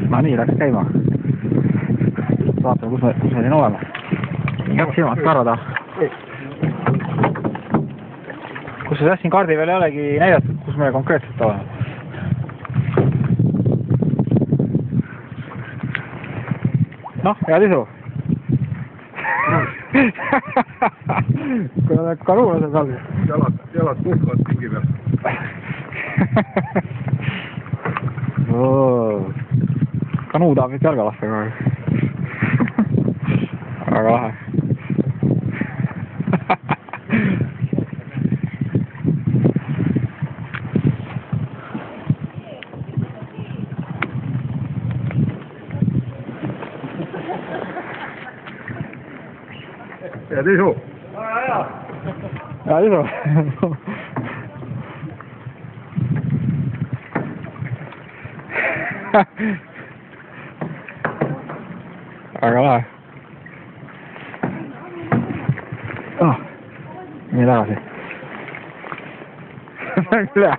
no nii, läks käima. Vaatame, kus me siin oleme. Jääb silmad karvada. Kus see siin kaardi veel ei olegi näidatud, kus me konkreetselt oleme. Noh, head isu. Kui oled karuulased all. Jalad puhkavad pingi peal. Kanuu tahab nüüd jalga lasta kogu aeg. Väga lahe. Head isu! Head isu! Väga lahe. Nii tagasi. See on küll hea.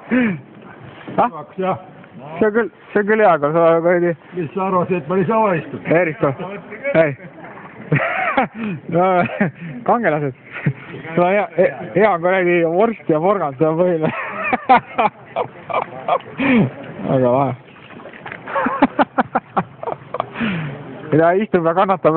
See on küll hea, kui sa võidi... Mis sa arvasid, et ma nii sama istun? Eeriko. Ei. No, kangelased. Sul on hea kuradi vorst ja porgand, see on põhile. Väga lahe. Mida istub ja kannatab.